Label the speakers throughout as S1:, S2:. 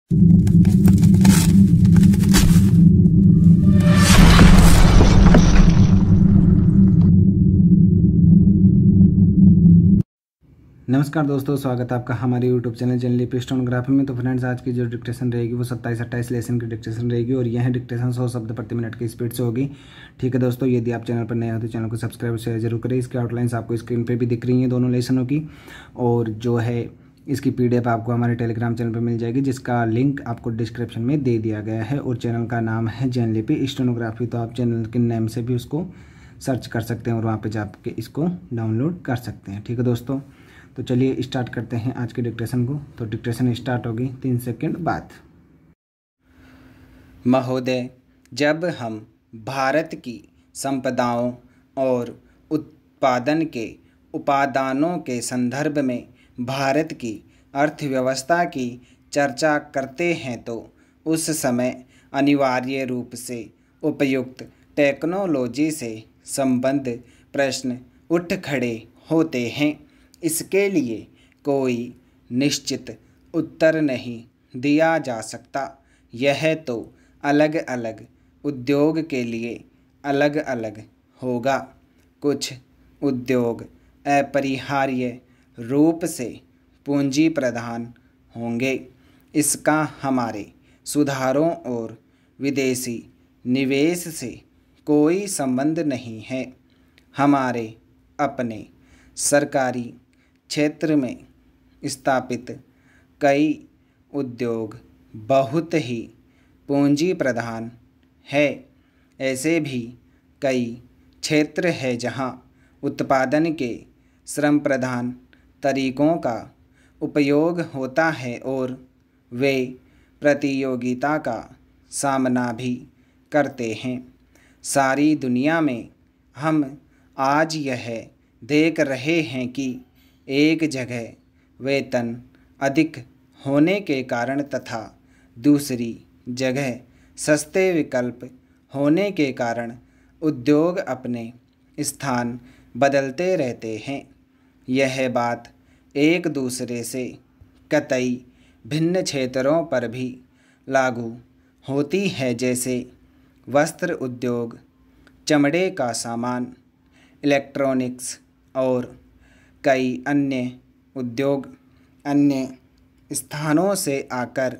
S1: नमस्कार दोस्तों, स्वागत है आपका हमारे यूट्यूब चैनल जनरली स्टेनोग्राफी में। तो फ्रेंड्स, आज की जो डिक्टेशन रहेगी वो 27-28 लेसन की डिक्टेशन रहेगी और यह डिक्टेशन 100 शब्द प्रति मिनट की स्पीड से होगी। ठीक है दोस्तों, यदि आप चैनल पर नए हो तो चैनल को सब्सक्राइब और शेयर जरूर करें। इसकी आउटलाइंस आपको स्क्रीन पर भी दिख रही हैं दोनों लेसनों की, और जो है इसकी PDF आपको हमारे टेलीग्राम चैनल पर मिल जाएगी, जिसका लिंक आपको डिस्क्रिप्शन में दे दिया गया है। और चैनल का नाम है जनरली स्टेनोग्राफी, तो आप चैनल के नेम से भी उसको सर्च कर सकते हैं और वहाँ पर जाके इसको डाउनलोड कर सकते हैं। ठीक है दोस्तों, तो चलिए स्टार्ट करते हैं आज के डिक्टेशन को। तो डिक्टेशन स्टार्ट होगी 3 सेकंड बाद।
S2: महोदय, जब हम भारत की संपदाओं और उत्पादन के उपादानों के संदर्भ में भारत की अर्थव्यवस्था की चर्चा करते हैं तो उस समय अनिवार्य रूप से उपयुक्त टेक्नोलॉजी से संबद्ध प्रश्न उठ खड़े होते हैं। इसके लिए कोई निश्चित उत्तर नहीं दिया जा सकता। यह तो अलग अलग उद्योग के लिए अलग अलग होगा। कुछ उद्योग अपरिहार्य रूप से पूंजी प्रधान होंगे। इसका हमारे सुधारों और विदेशी निवेश से कोई संबंध नहीं है। हमारे अपने सरकारी क्षेत्र में स्थापित कई उद्योग बहुत ही पूंजी प्रधान है। ऐसे भी कई क्षेत्र है जहां उत्पादन के श्रम प्रधान तरीकों का उपयोग होता है और वे प्रतियोगिता का सामना भी करते हैं। सारी दुनिया में हम आज यह देख रहे हैं कि एक जगह वेतन अधिक होने के कारण तथा दूसरी जगह सस्ते विकल्प होने के कारण उद्योग अपने स्थान बदलते रहते हैं। यह बात एक दूसरे से कतई भिन्न क्षेत्रों पर भी लागू होती है, जैसे वस्त्र उद्योग, चमड़े का सामान, इलेक्ट्रॉनिक्स और कई अन्य उद्योग अन्य स्थानों से आकर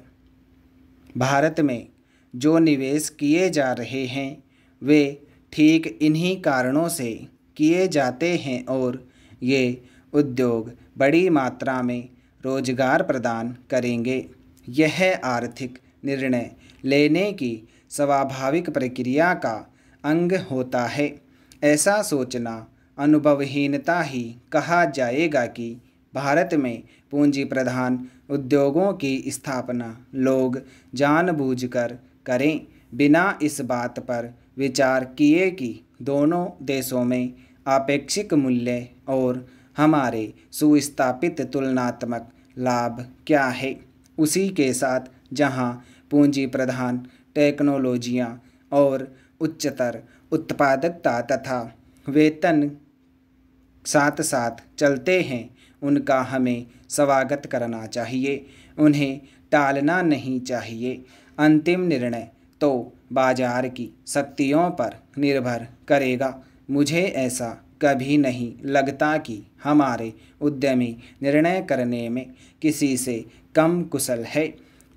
S2: भारत में जो निवेश किए जा रहे हैं वे ठीक इन्हीं कारणों से किए जाते हैं और ये उद्योग बड़ी मात्रा में रोजगार प्रदान करेंगे। यह आर्थिक निर्णय लेने की स्वाभाविक प्रक्रिया का अंग होता है। ऐसा सोचना अनुभवहीनता ही कहा जाएगा कि भारत में पूंजी प्रधान उद्योगों की स्थापना लोग जानबूझकर करें, बिना इस बात पर विचार किए कि दोनों देशों में आपेक्षिक मूल्य और हमारे सुस्थापित तुलनात्मक लाभ क्या है। उसी के साथ जहां पूंजी प्रधान टेक्नोलॉजियां और उच्चतर उत्पादकता तथा वेतन साथ साथ चलते हैं, उनका हमें स्वागत करना चाहिए, उन्हें टालना नहीं चाहिए। अंतिम निर्णय तो बाजार की शक्तियों पर निर्भर करेगा। मुझे ऐसा कभी नहीं लगता कि हमारे उद्यमी निर्णय करने में किसी से कम कुशल है।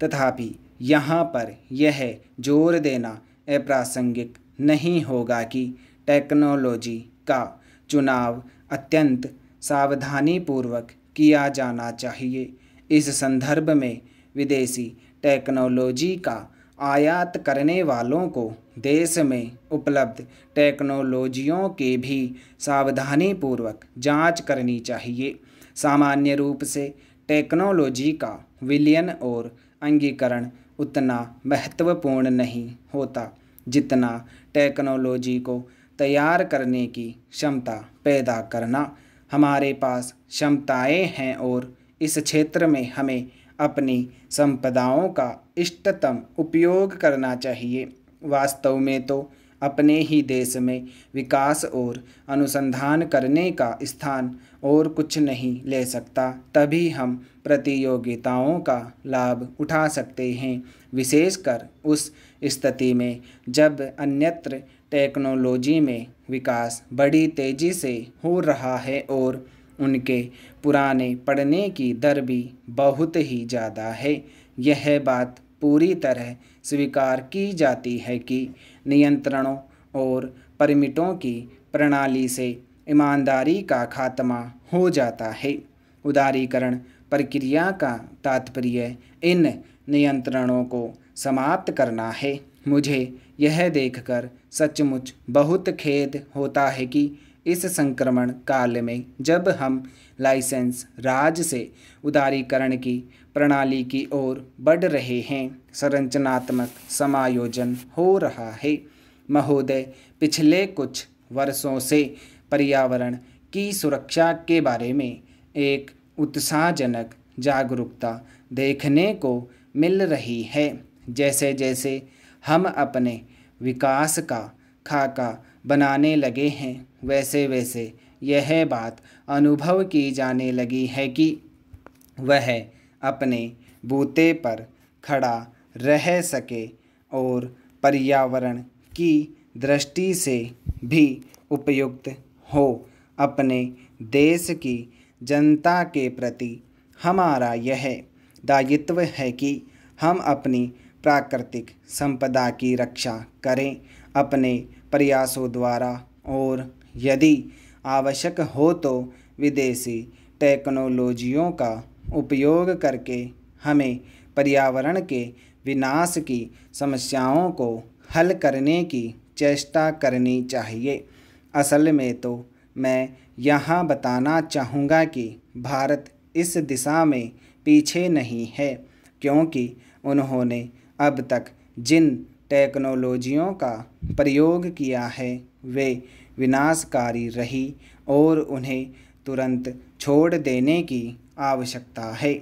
S2: तथापि यहाँ पर यह जोर देना अप्रासंगिक नहीं होगा कि टेक्नोलॉजी का चुनाव अत्यंत सावधानीपूर्वक किया जाना चाहिए। इस संदर्भ में विदेशी टेक्नोलॉजी का आयात करने वालों को देश में उपलब्ध टेक्नोलॉजियों की भी सावधानीपूर्वक जांच करनी चाहिए। सामान्य रूप से टेक्नोलॉजी का विलयन और अंगीकरण उतना महत्वपूर्ण नहीं होता जितना टेक्नोलॉजी को तैयार करने की क्षमता पैदा करना। हमारे पास क्षमताएं हैं और इस क्षेत्र में हमें अपनी संपदाओं का इष्टतम उपयोग करना चाहिए। वास्तव में तो अपने ही देश में विकास और अनुसंधान करने का स्थान और कुछ नहीं ले सकता, तभी हम प्रतियोगिताओं का लाभ उठा सकते हैं, विशेषकर उस स्थिति में जब अन्यत्र टेक्नोलॉजी में विकास बड़ी तेज़ी से हो रहा है और उनके पुराने पढ़ने की दर भी बहुत ही ज़्यादा है। यह बात पूरी तरह स्वीकार की जाती है कि नियंत्रणों और परमिटों की प्रणाली से ईमानदारी का खात्मा हो जाता है। उदारीकरण प्रक्रिया का तात्पर्य इन नियंत्रणों को समाप्त करना है। मुझे यह देखकर सचमुच बहुत खेद होता है कि इस संक्रमण काल में जब हम लाइसेंस राज से उदारीकरण की प्रणाली की ओर बढ़ रहे हैं, संरचनात्मक समायोजन हो रहा है। महोदय, पिछले कुछ वर्षों से पर्यावरण की सुरक्षा के बारे में एक उत्साहजनक जागरूकता देखने को मिल रही है। जैसे जैसे हम अपने विकास का खाका बनाने लगे हैं, वैसे वैसे यह बात अनुभव की जाने लगी है कि वह अपने बूते पर खड़ा रह सके और पर्यावरण की दृष्टि से भी उपयुक्त हो। अपने देश की जनता के प्रति हमारा यह दायित्व है कि हम अपनी प्राकृतिक संपदा की रक्षा करें अपने प्रयासों द्वारा, और यदि आवश्यक हो तो विदेशी टेक्नोलॉजियों का उपयोग करके हमें पर्यावरण के विनाश की समस्याओं को हल करने की चेष्टा करनी चाहिए। असल में तो मैं यहाँ बताना चाहूँगा कि भारत इस दिशा में पीछे नहीं है, क्योंकि उन्होंने अब तक जिन टेक्नोलॉजियों का प्रयोग किया है वे विनाशकारी रही और उन्हें तुरंत छोड़ देने की आवश्यकता है।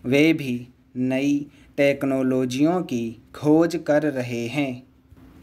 S2: वे भी नई टेक्नोलॉजियों की खोज कर रहे हैं,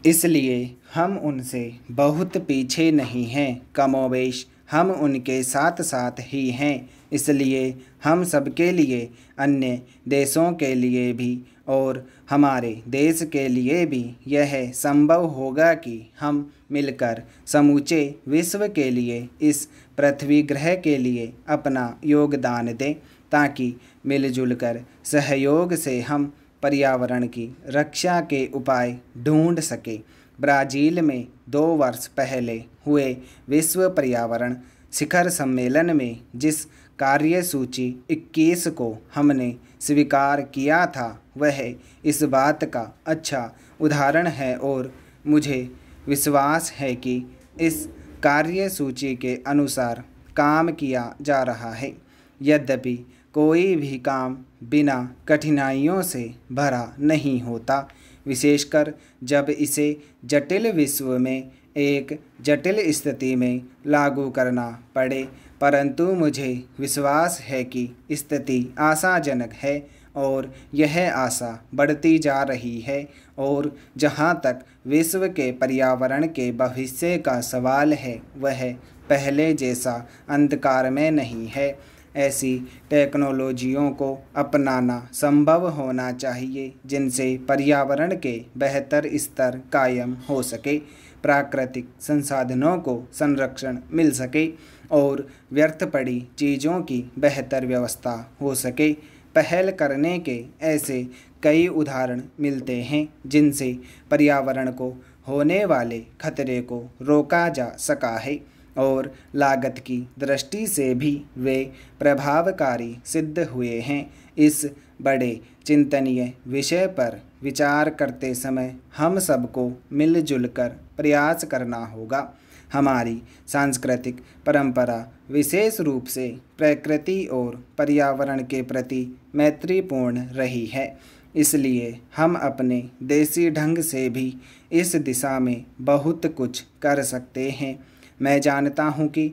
S2: इसलिए हम उनसे बहुत पीछे नहीं हैं, कमोबेश हम उनके साथ साथ ही हैं। इसलिए हम सबके लिए, अन्य देशों के लिए भी और हमारे देश के लिए भी यह संभव होगा कि हम मिलकर समूचे विश्व के लिए, इस पृथ्वी ग्रह के लिए अपना योगदान दें, ताकि मिलजुल कर सहयोग से हम पर्यावरण की रक्षा के उपाय ढूंढ सकें। ब्राज़ील में 2 वर्ष पहले हुए विश्व पर्यावरण शिखर सम्मेलन में जिस कार्यसूची 21 को हमने स्वीकार किया था, वह इस बात का अच्छा उदाहरण है और मुझे विश्वास है कि इस कार्यसूची के अनुसार काम किया जा रहा है। यद्यपि कोई भी काम बिना कठिनाइयों से भरा नहीं होता, विशेषकर जब इसे जटिल विश्व में एक जटिल स्थिति में लागू करना पड़े, परंतु मुझे विश्वास है कि स्थिति आशाजनक है और यह आशा बढ़ती जा रही है। और जहाँ तक विश्व के पर्यावरण के भविष्य का सवाल है, वह पहले जैसा अंधकार में नहीं है। ऐसी टेक्नोलॉजियों को अपनाना संभव होना चाहिए जिनसे पर्यावरण के बेहतर स्तर कायम हो सके, प्राकृतिक संसाधनों को संरक्षण मिल सके और व्यर्थ पड़ी चीज़ों की बेहतर व्यवस्था हो सके। पहल करने के ऐसे कई उदाहरण मिलते हैं जिनसे पर्यावरण को होने वाले खतरे को रोका जा सका है और लागत की दृष्टि से भी वे प्रभावकारी सिद्ध हुए हैं। इस बड़े चिंतनीय विषय पर विचार करते समय हम सबको मिलजुल कर प्रयास करना होगा। हमारी सांस्कृतिक परंपरा विशेष रूप से प्रकृति और पर्यावरण के प्रति मैत्रीपूर्ण रही है, इसलिए हम अपने देसी ढंग से भी इस दिशा में बहुत कुछ कर सकते हैं। मैं जानता हूँ कि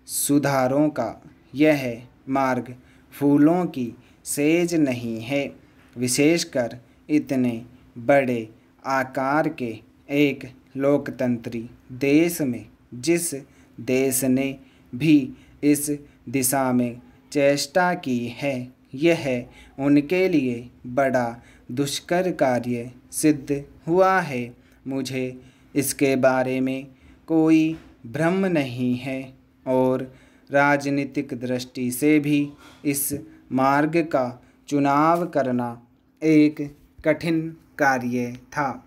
S2: सुधारों का यह मार्ग फूलों की सेज नहीं है, विशेषकर इतने बड़े आकार के एक लोकतंत्री देश में जिस देश ने भी इस दिशा में चेष्टा की है, यह उनके लिए बड़ा दुष्कर कार्य सिद्ध हुआ है। मुझे इसके बारे में कोई भ्रम नहीं है और राजनीतिक दृष्टि से भी इस मार्ग का चुनाव करना एक कठिन कार्य था।